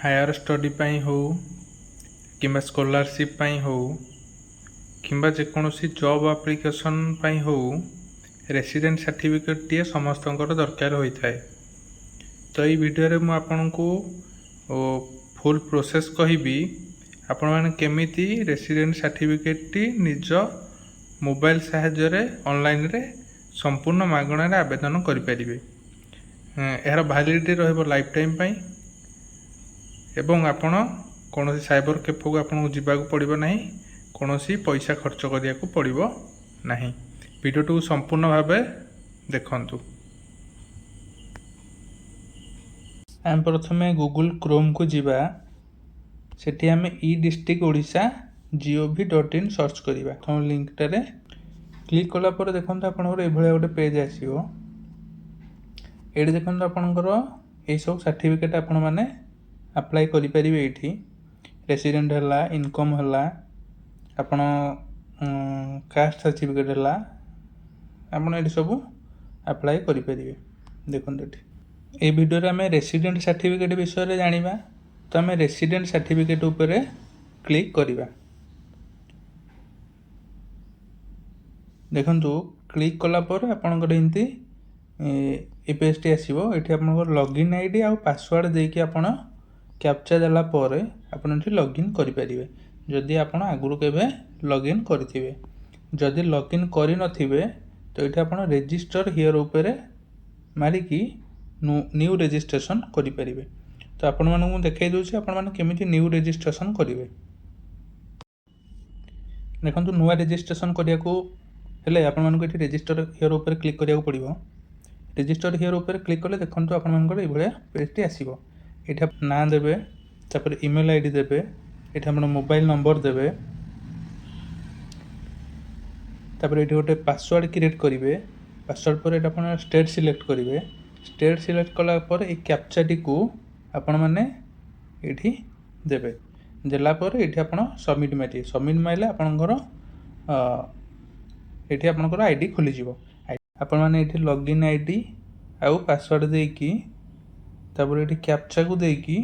Higher study पाई हो किंबा scholarship पाई हो किंबा जेकोसी जॉब एप्लिकेशन पाई हो रेसिडेंट सर्टिफिकेट टी समस्त दरकार होता है। तो ये वीडियो में आपको फुल प्रोसेस कहि आपण मैंने केमिति रेसिडेंट सर्टिफिकेट टी निज मोबाइल साहाय्य ऑनलाइन रे संपूर्ण मागणार आवेदन करें। यार वैलिडिटी रहिबो लाइफ टाइम पाई एवं आपण कौन साइबर कैफे को आपको जावाक पड़ो ना, कौन पैसा खर्च करिया को पड़ो ना। वीडियो को संपूर्ण भाव देखंतु। आम प्रथमे गूगल क्रोम को जीवा, सेठी आम ई डिस्ट्रिक्ट ओडिशा gov.in सर्च करिबा। तो लिंक टारे क्लिक कला पर देखंतु आपनकर ए भलिया गोटे पेज आसीबो। एडी देखंतु आपनकर ए सब सर्टिफिकेट आपण माने अप्लाई करि परिबे। एठी रेसिडेंट हला, इनकम हला, आपण कास्ट सर्टिफिकेट हला, आपण एठी सब अप्लाई करि परिबे। देखंतु एठी ए वीडियो रे हमें रेसिडेंट सर्टिफिकेट विषय रे जानिबा। तो हमें रेसिडेंट सर्टिफिकेट ऊपर क्लिक करिबा। देखंतु क्लिक कला पर आपनकर इनती ए पेज टी आसीबो। एठी आपनकर लॉगिन आईडी आ पासवर्ड देकी आपण कैप्चा देला पर आपण एठी लॉगिन करि परिबे। जदि आपण आगुरु केबे लॉगिन करथिबे, जदि लॉगिन करि नथिबे तो एठी आपण रजिस्टर हियर ऊपर मारी की न्यू रजिस्ट्रेशन करि परिबे। तो आपण मानू देखाई दोछि आपण माने केमिति न्यू रजिस्ट्रेशन करिवे। देखंतु नुवा रजिस्ट्रेशन करिया को हेले आपण मानू एठी रजिस्टर हियर ऊपर क्लिक करिया को पड़िबो। रजिस्टर हियर ऊपर क्लिक कले देखंतु आपण मानकर ए भलिया पेज टी आसीबो। एठी नाम देबे, तापर ईमेल आईडी देबे, एठी आपण मोबाइल नंबर देबे, तापर एठी गोटे पासवर्ड क्रिएट करिवे। पासवर्ड पर एटा आपण स्टेट सिलेक्ट करिवे। स्टेट सिलेक्ट कला पर ए कैप्चा टी को आपण माने एठी देबे। देला पर एठी आपण सबमिट मारिए। सबमिट माइले आपनकर एठी आपनकर आईडी खुली जिवो। आपण माने एठी लॉगिन आईडी आउ पासवर्ड देकी तापर एठी कैप्चा को देकी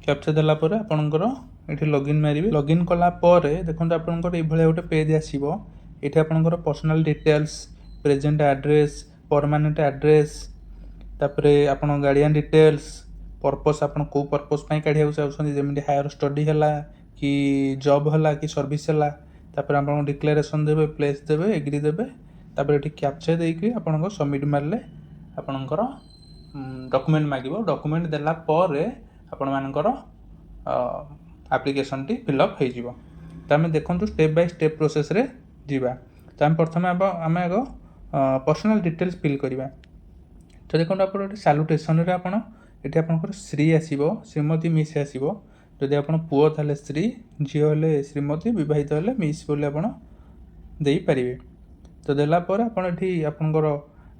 कैप्चा देला पर आपनकर एठी लॉगिन मारिबे। लॉगिन कला पर देखंतु आपनकर ए भलिया गोटे पेज आसीबो। एठी आपनकर personal details, present address, permanent address, तापरे आपण गार्डियन डिटेल्स, पर्पस आपण को पर्पस पई काढिया चाहछन, जेमिति हायर स्टडी हला कि जॉब हला कि सर्विस हला, तापर आपण डिक्लेरेशन देबे, प्लेस देबे, एग्री देबे, तापर एठी कैप्चा देकी आपनको सबमिट मारले आपनकर डॉक्यूमेंट मागिबो। डॉक्यूमेंट देला पर आपण मानकर एप्लिकेशन टी फिल अप हे जिवो। त हम देखंतु स्टेप बाय स्टेप प्रोसेस रे जीवा। त हम प्रथमे हम आगो पर्सनल डिटेल्स फिल करिबा। तो देखो आप सालुटेसन रे आपण एठी आपनकर श्री आसीबो, श्रीमती मिस आसीबो। जदि आपण पुओ थाले श्री, झियो हले श्रीमती, विवाहित हले मिस बोले आपण देई परिबे। तो देला पर आपण एठी आपनकर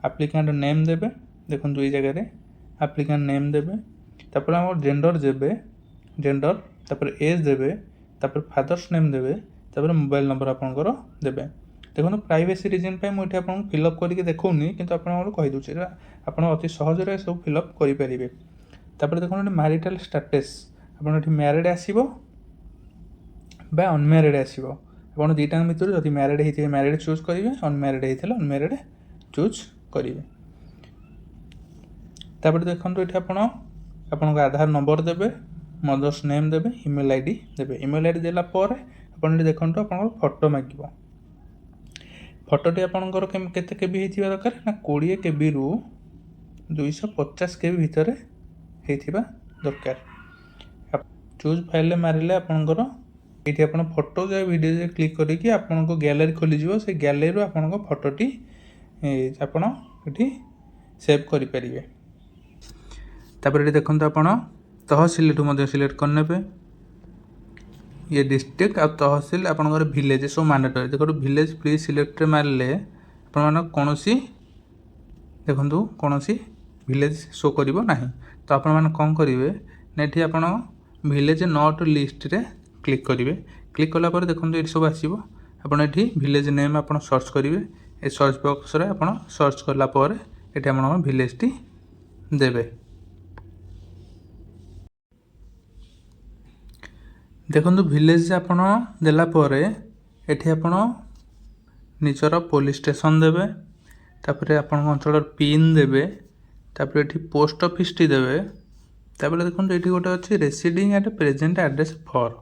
एप्लिकेंट नेम देबे। देखंतु ए जगह रे एप्लिकेंट नेम देबे, तापर हमर जेंडर देबे, जेंडर, तापर एज देबे, तापर फादर्स नेम देबे, तापर मोबाइल नंबर आपनकर देबे। देखो प्राइवेसी रीजन पे मुझे आपको फिलअप करके देखौनी, किंतु आपन कहि दूची आपन अति सहज रे सब फिलअप करि परिबे। तापर देखो मैरिटल स्टेटस आपन एठी मैरिड आसीबो बा अनमैरिड आसीबो। आपन दुईटा भितर जदि मैरिड हेतिबे मैरिड चूज करिवे, अनमैरिड हेतिले अनमैरिड चूज करिवे। तापर देखंतु एठी आपन आपन आधार नंबर देबे, मदर्स नेम देबे, ईमेल आईडी देबे। ईमेल आईडी देला पर आपन एठी देखंतु आपन फोटो मागिबो। फोटोटी आपनकर केते केबी हेतिबा दरकार ना 20 केबी रु 250 केबी भितर हेतिबा दरकार। चूज फाइल मारिले आपनकर एठी आपन फोटो जे वीडियो जे क्लिक करिकि आपनको गैलरी खोली जिवो। से गैलरी रो आपनको फोटोटी आपन एठी सेव करि परिबे। तापर एठी देखंतु आपन तहसील टु मध्ये सिलेक्ट करनेबे। ये डिस्ट्रिक्ट आ तहसील आपनकर विलेज सो मैंडेटरी। देखो विलेज प्ली सिलेक्ट मारले आपण मान कोनोसी देखंतु कोनोसी विलेज शो करिवो नाही। तो आपण मान कोन करिवे नेठी आपण विलेज नॉट लिस्ट रे क्लिक करिवे। क्लिक कला पर देखंतु ए सब आसीबो। आपण एठी विलेज नेम आपण सर्च करिवे। ए सर्च बॉक्स रे आपण सर्च करला पर एठी आपण विलेज टी देबे। ଦେଖନ୍ତୁ ଭିଲେଜ୍ ଆପଣ ଦେଲା ପରେ ଏଠି ଆପଣ ନିଜର ପୋଲିସ୍ ଷ୍ଟେସନ୍ ଦେବେ, ତାପରେ ଆପଣଙ୍କ ଅଞ୍ଚଳର ପିନ୍ ଦେବେ, ତାପରେ ଏଠି ପୋଷ୍ଟ ଅଫିସଟି ଦେବେ, ତାପରେ ଦେଖନ୍ତୁ ଏଠି ଗୋଟେ ଅଛି ରେସିଡ଼ିଂ ଆଟ୍ ପ୍ରେଜେଣ୍ଟ ଆଡ୍ରେସ୍ ଫର୍,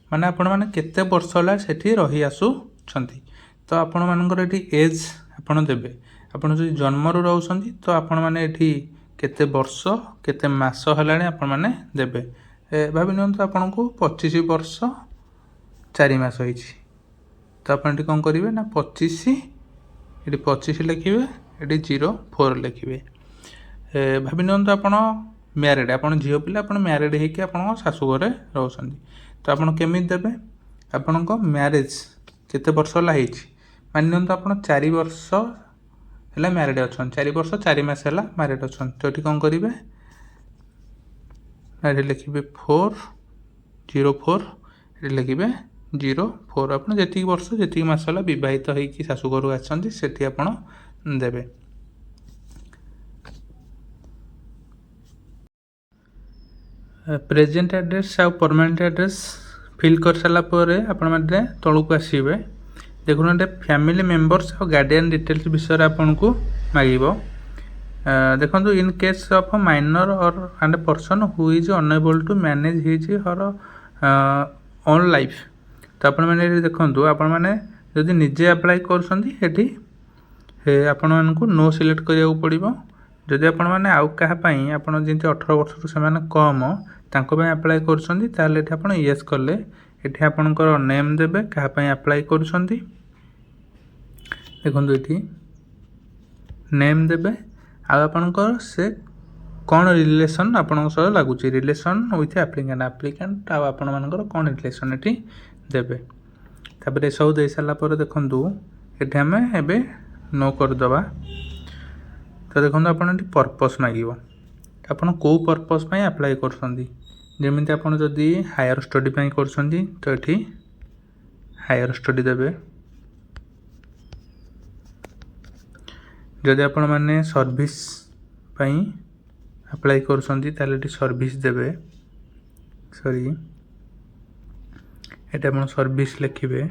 ମାନେ ଆପଣମାନେ କେତେ ବର୍ଷ ହେଲା ସେଠି ରହି ଆସୁଛନ୍ତି। ତ ଆପଣମାନଙ୍କର ଏଠି ଏଜ୍ ଆପଣ ଦେବେ, ଆପଣ ଯଦି ଜନ୍ମରୁ ରହୁଛନ୍ତି ତ ଆପଣମାନେ ଏଠି କେତେ ବର୍ଷ କେତେ ମାସ ହେଲାଣି ଆପଣମାନେ ଦେବେ। ଭାବି ନିଅନ୍ତୁ ଆପଣଙ୍କୁ 25 ବର୍ଷ 4 ମାସ ହେଇଛି, ତ ଆପଣ ଏଠି କ'ଣ କରିବେ ନା 25 ଏଠି 25 ଲେଖିବେ, ଏଠି 04 ଲେଖିବେ। ଭାବି ନିଅନ୍ତୁ ଆପଣ ମ୍ୟାରେଡ଼, ଆପଣ ଝିଅ ପିଲା, ଆପଣ ମ୍ୟାରେଡ଼ ହେଇକି ଆପଣଙ୍କ ଶାଶୁ ଘରେ ରହୁଛନ୍ତି, ତ ଆପଣ କେମିତି ଦେବେ? ଆପଣଙ୍କ ମ୍ୟାରେଜ୍ କେତେ ବର୍ଷ ହେଲା ହେଇଛି, ମାନି ନିଅନ୍ତୁ ଆପଣ 4 ବର୍ଷ ହେଲା ମ୍ୟାରେଡ଼ ଅଛନ୍ତି, 4 ବର୍ଷ 4 ମାସ ହେଲା ମ୍ୟାରେଡ଼ ଅଛନ୍ତି, ତ ଏଠି କ'ଣ କରିବେ ନା ଏଠି ଲେଖିବେ 404, ଏଠି ଲେଖିବେ 04। ଆପଣ ଯେତିକି ବର୍ଷ ଯେତିକି ମାସ ହେଲା ବିବାହିତ ହେଇକି ଶାଶୁ ଘରକୁ ଆସିଛନ୍ତି ସେଠି ଆପଣ ଦେବେ। ପ୍ରେଜେଣ୍ଟ ଆଡ୍ରେସ୍ ଆଉ ପରମାନେଣ୍ଟ ଆଡ୍ରେସ୍ ଫିଲ୍ କରିସାରିଲା ପରେ ଆପଣମାନେ ତଳକୁ ଆସିବେ। ଦେଖୁନ ଏଠି ଫ୍ୟାମିଲି ମେମ୍ବର୍ସ ଆଉ ଗାର୍ଡ଼ିଆନ୍ ଡିଟେଲ୍ସ ବିଷୟରେ ଆପଣଙ୍କୁ ମାଗିବ। ଦେଖନ୍ତୁ in case of minor or and person who is unable to manage his her own life, ତ ଆପଣମାନେ ଏଠି ଦେଖନ୍ତୁ ଆପଣମାନେ ଯଦି ନିଜେ ଆପ୍ଲାଏ କରୁଛନ୍ତି ଏଠି ଆପଣମାନଙ୍କୁ ନୋ ସିଲେକ୍ଟ କରିବାକୁ ପଡ଼ିବ। ଯଦି ଆପଣମାନେ ଆଉ କାହା ପାଇଁ ଆପଣ ଯେମିତି 18 ବର୍ଷରୁ ସେମାନେ କମ୍ ତାଙ୍କ ପାଇଁ ଆପ୍ଲାଏ କରୁଛନ୍ତି ତାହେଲେ ଏଠି ଆପଣ ୟେସ୍ କଲେ ଏଠି ଆପଣଙ୍କର ନେମ୍ ଦେବେ କାହା ପାଇଁ ଆପ୍ଲାଏ କରୁଛନ୍ତି। ଦେଖନ୍ତୁ ଏଠି ନେମ୍ ଦେବେ ଆଉ ଆପଣଙ୍କର ସେ କ'ଣ ରିଲେସନ୍ ଆପଣଙ୍କ ସହ ଲାଗୁଛି, ରିଲେସନ୍ ୱିଥ୍ ଆପ୍ଲିକାଣ୍ଟ ଆଉ ଆପଣମାନଙ୍କର କ'ଣ ରିଲେସନ୍ ଏଠି ଦେବେ। ତାପରେ ଏସବୁ ଦେଇସାରିଲା ପରେ ଦେଖନ୍ତୁ ଏଠି ଆମେ ଏବେ ନୋ କରିଦେବା। ତ ଦେଖନ୍ତୁ ଆପଣ ଏଠି ପର୍ପସ୍ ମାଗିବ, ଆପଣ କେଉଁ ପର୍ପସ୍ ପାଇଁ ଆପ୍ଲାଏ କରୁଛନ୍ତି। ଯେମିତି ଆପଣ ଯଦି ହାୟର ଷ୍ଟଡ଼ି ପାଇଁ କରୁଛନ୍ତି ତ ଏଠି ହାୟର ଷ୍ଟଡ଼ି ଦେବେ। ଯଦି ଆପଣମାନେ ସର୍ଭିସ୍ ପାଇଁ ଆପ୍ଲାଏ କରୁଛନ୍ତି ତାହେଲେ ଏଠି ସର୍ଭିସ୍ ଦେବେ, ଏଠି ଆପଣ ସର୍ଭିସ୍ ଲେଖିବେ।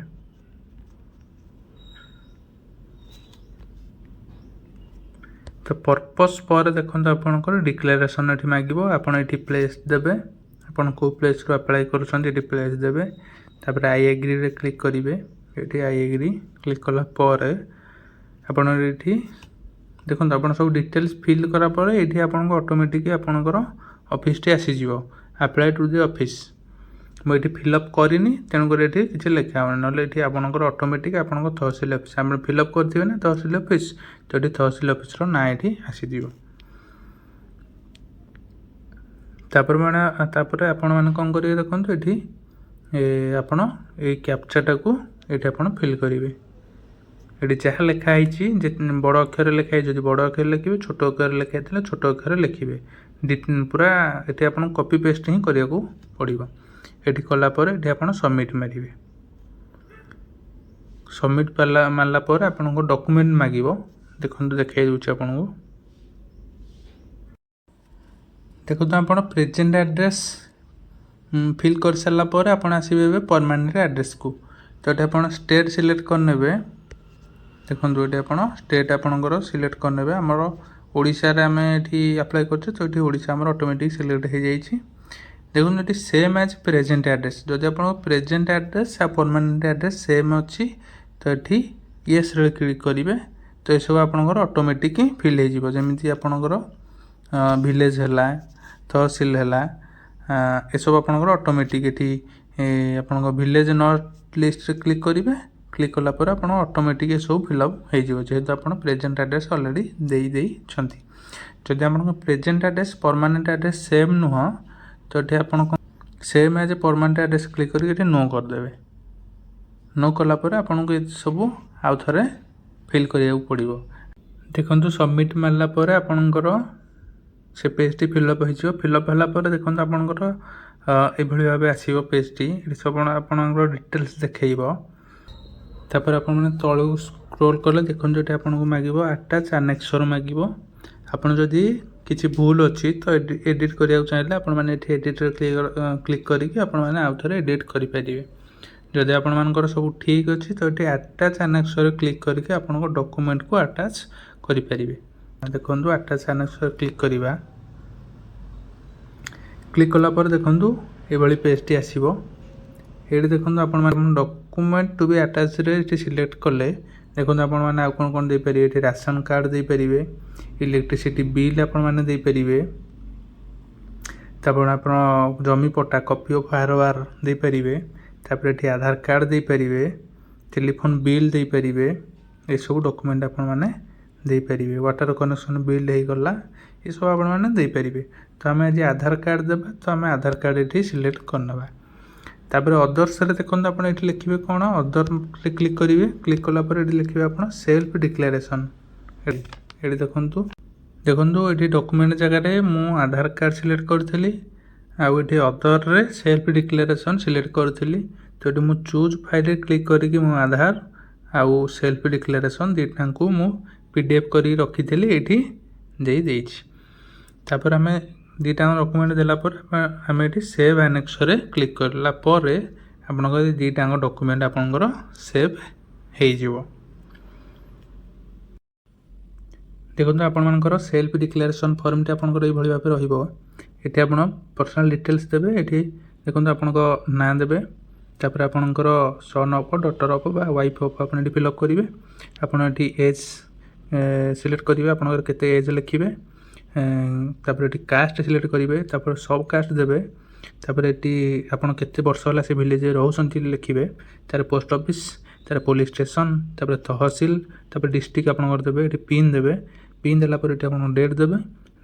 ତ ପର୍ପସ୍ ପରେ ଦେଖନ୍ତୁ ଆପଣଙ୍କର ଡିକ୍ଲାରେସନ୍ ଏଠି ମାଗିବ, ଆପଣ ଏଠି ପ୍ଲେସ୍ ଦେବେ, ଆପଣ କେଉଁ ପ୍ଲେସ୍ରୁ ଆପ୍ଲାଏ କରୁଛନ୍ତି ଏଠି ପ୍ଲେସ୍ ଦେବେ। ତାପରେ ଆଇ ଏଗ୍ରିରେ କ୍ଲିକ୍ କରିବେ, ଏଠି ଆଇ ଏଗ୍ରି କ୍ଲିକ୍ କଲା ପରେ ଆପଣ ଏଠି ଦେଖନ୍ତୁ ଆପଣ ସବୁ ଡିଟେଲ୍ସ ଫିଲ୍ କଲା ପରେ ଏଠି ଆପଣଙ୍କ ଅଟୋମେଟିକ୍ ଆପଣଙ୍କର ଅଫିସଟି ଆସିଯିବ, ଆପ୍ଲାଏ ଟୁ ଦି ଅଫିସ୍। ମୁଁ ଏଠି ଫିଲ୍ଅପ୍ କରିନି ତେଣୁକରି ଏଠି କିଛି ଲେଖା ହେବନି, ନହେଲେ ଏଠି ଆପଣଙ୍କର ଅଟୋମେଟିକ୍ ଆପଣଙ୍କ ତହସିଲ ଅଫିସ୍ ଆପଣ ଫିଲ୍ଅପ୍ କରିଥିବେ ନା ତହସିଲ ଅଫିସ୍, ତ ଏଠି ତହସିଲ ଅଫିସ୍ର ନାଁ ଏଠି ଆସିଯିବ। ତାପରେ ଆପଣମାନେ କ'ଣ କରିବେ ଦେଖନ୍ତୁ ଏଠି ଆପଣ ଏଇ କ୍ୟାପଚାଟାକୁ ଏଠି ଆପଣ ଫିଲ୍ କରିବେ। ଏଠି ଯାହା ଲେଖା ହେଇଛି ଯେ ବଡ଼ ଅକ୍ଷରରେ ଲେଖା ହେଇଛି ଯଦି ବଡ଼ ଅକ୍ଷରରେ ଲେଖିବେ, ଛୋଟ ଅକ୍ଷରରେ ଲେଖା ହେଇଥିଲେ ଛୋଟ ଅକ୍ଷରରେ ଲେଖିବେ। ପୁରା ଏଠି ଆପଣଙ୍କୁ କପି ପେଷ୍ଟ ହିଁ କରିବାକୁ ପଡ଼ିବ। ଏଠି କଲା ପରେ ଏଠି ଆପଣ ସବମିଟ୍ ମାରିବେ। ସବମିଟ୍ ମାରିଲା ପରେ ଆପଣଙ୍କ ଡକୁମେଣ୍ଟ ମାଗିବ, ଦେଖନ୍ତୁ ଦେଖାଇ ଦେଉଛି ଆପଣଙ୍କୁ। ଦେଖନ୍ତୁ ଆପଣ ପ୍ରେଜେଣ୍ଟ ଆଡ୍ରେସ୍ ଫିଲ୍ କରିସାରିଲା ପରେ ଆପଣ ଆସିବେ ଏବେ ପରମାନେଣ୍ଟ ଆଡ୍ରେସ୍କୁ। ତ ଏଠି ଆପଣ ଷ୍ଟେଟ୍ ସିଲେକ୍ଟ କରିନେବେ। ଦେଖନ୍ତୁ ଏଠି ଆପଣ ଷ୍ଟେଟ୍ ଆପଣଙ୍କର ସିଲେକ୍ଟ କରିନେବେ। ଆମର ଓଡ଼ିଶାରେ ଆମେ ଏଠି ଆପ୍ଲାଏ କରୁଛୁ ତ ଏଠି ଓଡ଼ିଶା ଆମର ଅଟୋମେଟିକ୍ ସିଲେକ୍ଟ ହେଇଯାଇଛି। ଦେଖନ୍ତୁ ଏଠି ସେମ୍ ଆଜ୍ ପ୍ରେଜେଣ୍ଟ ଆଡ୍ରେସ୍, ଯଦି ଆପଣଙ୍କ ପ୍ରେଜେଣ୍ଟ ଆଡ୍ରେସ୍ ଆଉ ପରମାନେଣ୍ଟ ଆଡ୍ରେସ୍ ସେମ୍ ଅଛି ତ ଏଠି ୟେସ୍ରେ କ୍ଲିକ୍ କରିବେ। ତ ଏସବୁ ଆପଣଙ୍କର ଅଟୋମେଟିକ୍ ଫିଲ୍ ହେଇଯିବ, ଯେମିତି ଆପଣଙ୍କର ଭିଲେଜ୍ ହେଲା, ତହସିଲ ହେଲା, ଏସବୁ ଆପଣଙ୍କର ଅଟୋମେଟିକ୍ ଏଠି ଆପଣଙ୍କ ଭିଲେଜ୍ ନଟ୍ ଲିଷ୍ଟରେ କ୍ଲିକ୍ କରିବେ। କ୍ଲିକ୍ କଲା ପରେ ଆପଣ ଅଟୋମେଟିକ୍ ଏସବୁ ଫିଲ୍ଅପ୍ ହେଇଯିବ, ଯେହେତୁ ଆପଣ ପ୍ରେଜେଣ୍ଟ ଆଡ୍ରେସ୍ ଅଲରେଡ଼ି ଦେଇଛନ୍ତି। ଯଦି ଆପଣଙ୍କ present address permanent address same ନୁହଁ ତ ଏଠି ଆପଣ ସେମ୍ ଆଜ୍ ପରମାନେଣ୍ଟ ଆଡ୍ରେସ୍ କ୍ଲିକ୍ କରିକି ଏଠି ନୋ କରିଦେବେ। ନୋ କଲା ପରେ ଆପଣଙ୍କୁ ଏସବୁ ଆଉ ଥରେ ଫିଲ୍ କରିବାକୁ ପଡ଼ିବ। ଦେଖନ୍ତୁ ସବମିଟ୍ ମାରିଲା ପରେ ଆପଣଙ୍କର ସେ ପେଜ୍ଟି ଫିଲ୍ଅପ୍ ହେଇଯିବ। ଫିଲ୍ଅପ୍ ହେଲା ପରେ ଦେଖନ୍ତୁ ଆପଣଙ୍କର ଏଭଳି ଭାବେ ଆସିବ ପେଜ୍ଟି। ଏଠି ସବୁ ଆପଣଙ୍କର ଡିଟେଲ୍ସ ଦେଖେଇବ। ତାପରେ ଆପଣମାନେ ତଳକୁ ସ୍କ୍ରୋଲ୍ କଲେ ଦେଖନ୍ତୁ ଏଠି ଆପଣଙ୍କୁ ମାଗିବ ଆଟାଚ୍ ଆନେକ୍ସର ମାଗିବ। ଆପଣ ଯଦି କିଛି ଭୁଲ ଅଛି ତ ଏଡ଼ିଟ୍ କରିବାକୁ ଚାହିଁଲେ ଆପଣମାନେ ଏଠି ଏଡ଼ିଟ୍ରେ କ୍ଲିକ୍ କରିକି ଆପଣମାନେ ଆଉ ଥରେ ଏଡ଼ିଟ୍ କରିପାରିବେ। ଯଦି ଆପଣମାନଙ୍କର ସବୁ ଠିକ୍ ଅଛି ତ ଏଠି ଆଟାଚ୍ ଆନେକ୍ସରେ କ୍ଲିକ୍ କରିକି ଆପଣଙ୍କ ଡକୁମେଣ୍ଟକୁ ଆଟାଚ୍ କରିପାରିବେ। ଦେଖନ୍ତୁ ଆଟାଚ୍ ଆନେକ୍ସରେ କ୍ଲିକ୍ କରିବା। କ୍ଲିକ୍ କଲା ପରେ ଦେଖନ୍ତୁ ଏଭଳି ପେଜ୍ଟି ଆସିବ। ଏଠି ଦେଖନ୍ତୁ ଆପଣମାନେ ଡକୁମେଣ୍ଟ ଟୁ ବି ଆଟାଚ୍ରେ ଏଠି ସିଲେକ୍ଟ କଲେ ଦେଖନ୍ତୁ ଆପଣମାନେ ଆଉ କ'ଣ ଦେଇପାରିବେ। ଏଠି ରାସନ କାର୍ଡ଼ ଦେଇପାରିବେ, ଇଲେକ୍ଟ୍ରିସିଟି ବିଲ୍ ଆପଣମାନେ ଦେଇପାରିବେ, ତାପରେ ଆପଣ ଜମି ପଟ୍ଟା କପି ଅଫ୍ ଆରଓଆର୍ ଦେଇପାରିବେ, ତାପରେ ଏଠି ଆଧାର କାର୍ଡ଼ ଦେଇପାରିବେ, ଟେଲିଫୋନ୍ ବିଲ୍ ଦେଇପାରିବେ। ଏସବୁ ଡକୁମେଣ୍ଟ ଆପଣମାନେ ଦେଇପାରିବେ। ୱାଟର କନେକ୍ସନ୍ ବିଲ୍ ହେଇଗଲା, ଏସବୁ ଆପଣମାନେ ଦେଇପାରିବେ। ତ ଆମେ ଆଜି ଆଧାର କାର୍ଡ଼ ଦେବା, ତ ଆମେ ଆଧାର କାର୍ଡ଼ ଏଠି ସିଲେକ୍ଟ କରିନେବା। ତାପରେ ଅଦର୍ସରେ ଦେଖନ୍ତୁ ଆପଣ ଏଠି ଲେଖିବେ କ'ଣ, ଅଦର୍ରେ କ୍ଲିକ୍ କରିବେ। କ୍ଲିକ୍ କଲା ପରେ ଏଠି ଲେଖିବେ ଆପଣ ସେଲ୍ଫ ଡିକ୍ଲାରେସନ୍। ଏଠି ଦେଖନ୍ତୁ ଏଠି ଡକୁମେଣ୍ଟ ଜାଗାରେ ମୁଁ ଆଧାର କାର୍ଡ଼ ସିଲେକ୍ଟ କରିଥିଲି, ଆଉ ଏଠି ଅଦର୍ରେ ସେଲ୍ଫ ଡିକ୍ଲାରେସନ୍ ସିଲେକ୍ଟ କରିଥିଲି। ତ ଏଠି ମୁଁ ଚୁଜ୍ ଫାଇଲ୍ରେ କ୍ଲିକ୍ କରିକି ମୁଁ ଆଧାର ଆଉ ସେଲ୍ଫ ଡିକ୍ଲାରେସନ୍ ଦୁଇଟାଙ୍କୁ ମୁଁ PDF କରିକି ରଖିଥିଲି, ଏଇଠି ଦେଇଛି। ତାପରେ ଆମେ ଦୁଇଟାଙ୍କ ଡକୁମେଣ୍ଟ ଦେଲା ପରେ ଆମେ ଏଠି ସେଭ୍ ଆନେକ୍ସରେ କ୍ଲିକ୍ କଲା ପରେ ଆପଣଙ୍କର ଦୁଇଟାଙ୍କ ଡକୁମେଣ୍ଟ ଆପଣଙ୍କର ସେଭ୍ ହେଇଯିବ। ଦେଖନ୍ତୁ ଆପଣମାନଙ୍କର ସେଲ୍ଫ ଡିକ୍ଲାରେସନ୍ ଫର୍ମଟି ଆପଣଙ୍କର ଏଇଭଳି ଭାବେ ରହିବ। ଏଠି ଆପଣ ପର୍ସନାଲ୍ ଡିଟେଲ୍ସ ଦେବେ। ଏଠି ଦେଖନ୍ତୁ ଆପଣଙ୍କ ନାଁ ଦେବେ, ତାପରେ ଆପଣଙ୍କର ସନ୍ ଅଫ୍, ଡଟର୍ ଅଫ୍ ବା ୱାଇଫ୍ ଅଫ୍ ଆପଣ ଏଠି ଫିଲ୍ଅପ୍ କରିବେ। ଆପଣ ଏଠି ଏଜ୍ ସିଲେକ୍ଟ କରିବେ, ଆପଣଙ୍କର କେତେ ଏଜ୍ ଲେଖିବେ। ତାପରେ ଏଠି କାଷ୍ଟ ସିଲେକ୍ଟ କରିବେ, ତାପରେ ସବ୍ କାଷ୍ଟ ଦେବେ। ତାପରେ ଏଠି ଆପଣ କେତେ ବର୍ଷ ହେଲା ସେ ଭିଲେଜରେ ରହୁଛନ୍ତି ଲେଖିବେ। ତାପରେ ପୋଷ୍ଟ ଅଫିସ୍, ତାପରେ ପୋଲିସ୍ ଷ୍ଟେସନ୍, ତାପରେ ତହସିଲ, ତାପରେ ଡିଷ୍ଟ୍ରିକ୍ଟ ଆପଣଙ୍କର ଦେବେ। ଏଠି ପିନ୍ ଦେବେ। ପିନ୍ ଦେଲା ପରେ ଏଠି ଆପଣ ଡେଟ୍ ଦେବେ,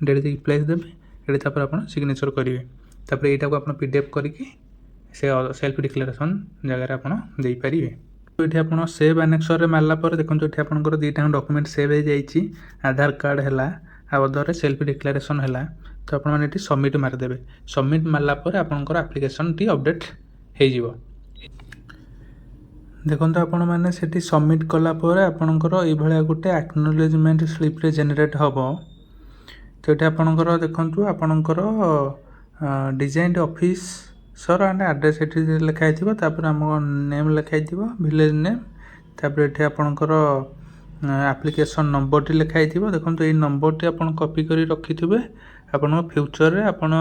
ଡେଟ୍ ଦେଇକି ପ୍ଲେସ୍ ଦେବେ। ଏଠି ତାପରେ ଆପଣ ସିଗ୍ନେଚର୍ କରିବେ। ତାପରେ ଏଇଟାକୁ ଆପଣ PDF କରିକି ସେ ସେଲ୍ଫ ଡିକ୍ଲାରେସନ୍ ଜାଗାରେ ଆପଣ ଦେଇପାରିବେ। ଏଠି ଆପଣ ସେଭ୍ ଆନେକ୍ସରେ ମାରିଲା ପରେ ଦେଖନ୍ତୁ ଏଠି ଆପଣଙ୍କର ଦୁଇଟାଙ୍କ ଡକୁମେଣ୍ଟ ସେଭ୍ ହେଇଯାଇଛି। ଆଧାର କାର୍ଡ଼ ହେଲା ଆଉ ଅଦର୍ରେ ସେଲ୍ଫ ଡିକ୍ଲାରେସନ୍ ହେଲା। ତ ଆପଣମାନେ ଏଠି ସବମିଟ୍ ମାରିଦେବେ। ସବମିଟ୍ ମାରିଲା ପରେ ଆପଣଙ୍କର ଆପ୍ଲିକେସନ୍ଟି ଅପଡ଼େଟ୍ ହେଇଯିବ। ଦେଖନ୍ତୁ ଆପଣମାନେ ସେଠି ସବମିଟ୍ କଲା ପରେ ଆପଣଙ୍କର ଏଇଭଳିଆ ଗୋଟେ ଆକ୍ନୋଲେଜମେଣ୍ଟ ସ୍ଲିପ୍ରେ ଜେନେରେଟ୍ ହେବ। ତ ଏଠି ଆପଣଙ୍କର ଦେଖନ୍ତୁ ଆପଣଙ୍କର ଡିଜାଇନ୍ଡ ଅଫିସର ଆଣ୍ଡ ଆଡ୍ରେସ୍ ଏଠି ଲେଖା ହେଇଥିବ। ତାପରେ ଆମ ନେମ୍ ଲେଖା ହେଇଥିବ, ଭିଲେଜ ନେମ୍। ତାପରେ ଏଠି ଆପଣଙ୍କର ଆପ୍ଲିକେସନ୍ ନମ୍ବରଟି ଲେଖା ହେଇଥିବ। ଦେଖନ୍ତୁ ଏଇ ନମ୍ବରଟି ଆପଣ କପି କରି ରଖିଥିବେ। ଆପଣଙ୍କ ଫ୍ୟୁଚରରେ ଆପଣ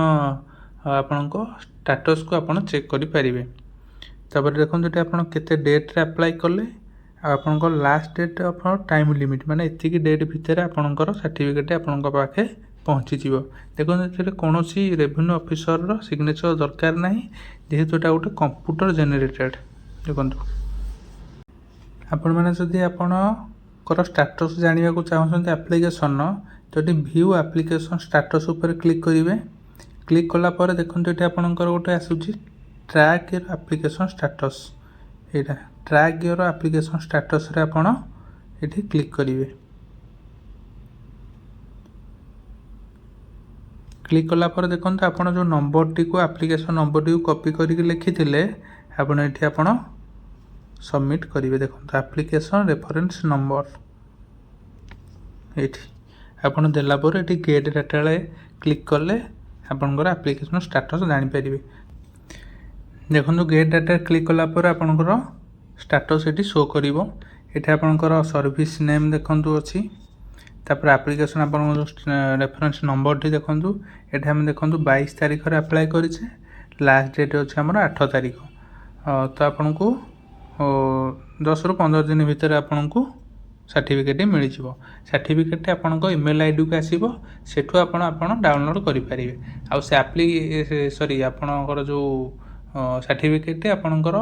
ଆପଣଙ୍କ ଷ୍ଟାଟସ୍କୁ ଆପଣ ଚେକ୍ କରିପାରିବେ। ତାପରେ ଦେଖନ୍ତୁ ଏଠି ଆପଣ କେତେ ଡେଟ୍ରେ ଆପ୍ଲାଏ କଲେ ଆଉ ଆପଣଙ୍କ last date of time limit, ମାନେ ଏତିକି ଡେଟ୍ ଭିତରେ ଆପଣଙ୍କର ସାର୍ଟିଫିକେଟ୍ ଆପଣଙ୍କ ପାଖେ ପହଞ୍ଚିଯିବ। ଦେଖନ୍ତୁ ଏଥିରେ କୌଣସି ରେଭିନ୍ୟୁ ଅଫିସରର ସିଗ୍ନେଚର୍ ଦରକାର ନାହିଁ, ଯେହେତୁ ଏଇଟା ଗୋଟେ କମ୍ପ୍ୟୁଟର ଜେନେରେଟେଡ଼୍। ଦେଖନ୍ତୁ ଆପଣମାନେ ଯଦି ଆପଣଙ୍କର ଷ୍ଟାଟସ୍ ଜାଣିବାକୁ ଚାହୁଁଛନ୍ତି ଆପ୍ଲିକେସନ୍ର, ତ ଏଠି ଭ୍ୟୁ ଆପ୍ଲିକେସନ୍ ଷ୍ଟାଟସ୍ ଉପରେ କ୍ଲିକ୍ କରିବେ। କ୍ଲିକ୍ କଲା ପରେ ଦେଖନ୍ତୁ ଏଠି ଆପଣଙ୍କର ଗୋଟେ ଆସୁଛି ଟ୍ରାକ୍ ୟୋର୍ ଆପ୍ଲିକେସନ୍ ଷ୍ଟାଟସ୍। ଏଇଟା ଟ୍ରାକ୍ ୟୋର୍ ଆପ୍ଲିକେସନ୍ ଷ୍ଟାଟସ୍ରେ ଆପଣ ଏଠି କ୍ଲିକ୍ କରିବେ। କ୍ଲିକ୍ କଲା ପରେ ଦେଖନ୍ତୁ ଆପଣ ଯେଉଁ ନମ୍ବରଟିକୁ ଆପ୍ଲିକେସନ୍ ନମ୍ବରଟିକୁ କପି କରିକି ଲେଖିଥିଲେ ଆପଣ ଏଠି ଆପଣ ସବମିଟ୍ କରିବେ। ଦେଖନ୍ତୁ ଆପ୍ଲିକେସନ୍ ରେଫରେନ୍ସ ନମ୍ବର ଏଇଠି ଆପଣ ଦେଲା ପରେ ଏଠି ଗେଟ୍ ଡାଟାରେ କ୍ଲିକ୍ କଲେ ଆପଣଙ୍କର ଆପ୍ଲିକେସନ୍ ଷ୍ଟାଟସ୍ ଜାଣିପାରିବେ। ଦେଖନ୍ତୁ ଗେଟ୍ ଡାଟାରେ କ୍ଲିକ୍ କଲା ପରେ ଆପଣଙ୍କର ଷ୍ଟାଟସ୍ ଏଠି ଶୋ କରିବ। ଏଠି ଆପଣଙ୍କର ସର୍ଭିସ୍ ନେମ୍ ଦେଖନ୍ତୁ ଅଛି। ତାପରେ ଆପ୍ଲିକେସନ୍ ଆପଣଙ୍କ ଯେଉଁ ରେଫରେନ୍ସ ନମ୍ବରଟି ଦେଖନ୍ତୁ। ଏଠି ଆମେ ଦେଖନ୍ତୁ 22 ତାରିଖରେ ଆପ୍ଲାଏ କରିଛେ, ଲାଷ୍ଟ ଡେଟ୍ ଅଛି ଆମର 8 ତାରିଖ। ତ ଆପଣଙ୍କୁ 10ରୁ 15 ଦିନ ଭିତରେ ଆପଣଙ୍କୁ ସାର୍ଟିଫିକେଟ୍ ମିଳିଯିବ। ସାର୍ଟିଫିକେଟ୍ଟି ଆପଣଙ୍କ ଇମେଲ୍ ଆଇଡ଼ିକୁ ଆସିବ, ସେଠୁ ଆପଣ ଡାଉନଲୋଡ଼୍ କରିପାରିବେ। ଆଉ ସେ ଆପଣଙ୍କର ଯେଉଁ ସାର୍ଟିଫିକେଟ୍ଟି ଆପଣଙ୍କର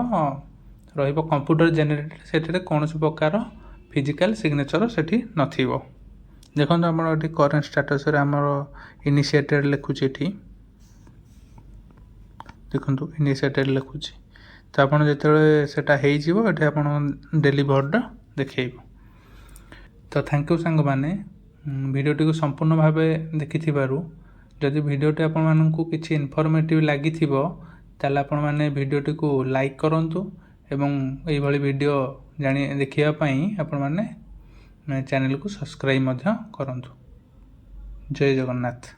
ରହିବ କମ୍ପ୍ୟୁଟର ଜେନେରେଟେଡ଼୍, ସେଥିରେ କୌଣସି ପ୍ରକାର ଫିଜିକାଲ୍ ସିଗ୍ନେଚର୍ ସେଠି ନଥିବ। ଦେଖନ୍ତୁ ଆମର ଏଠି କରେଣ୍ଟ ଷ୍ଟାଟସ୍ରେ ଆମର ଇନିସିଏଟେଡ଼୍ ଲେଖୁଛି। ଏଠି ଦେଖନ୍ତୁ ଇନିସିଏଟେଡ଼୍ ଲେଖୁଛି। ତ ଆପଣ ଯେତେବେଳେ ସେଟା ହେଇଯିବ ଏଠି ଆପଣ ଡେଲିଭର୍ଡ ଦେଖେଇବ। ତ ଥ୍ୟାଙ୍କ ୟୁ ସାଙ୍ଗମାନେ, ଭିଡ଼ିଓଟିକୁ ସମ୍ପୂର୍ଣ୍ଣ ଭାବେ ଦେଖିଥିବାରୁ। ଯଦି ଭିଡ଼ିଓଟି ଆପଣମାନଙ୍କୁ କିଛି ଇନଫର୍ମେଟିଭ୍ ଲାଗିଥିବ ତାହେଲେ ଆପଣମାନେ ଭିଡ଼ିଓଟିକୁ ଲାଇକ୍ କରନ୍ତୁ ଏବଂ ଏଇଭଳି ଭିଡ଼ିଓ ଦେଖିବା ପାଇଁ ଆପଣମାନେ ଚ୍ୟାନେଲକୁ ସବସ୍କ୍ରାଇବ୍ ମଧ୍ୟ କରନ୍ତୁ। ଜୟ ଜଗନ୍ନାଥ।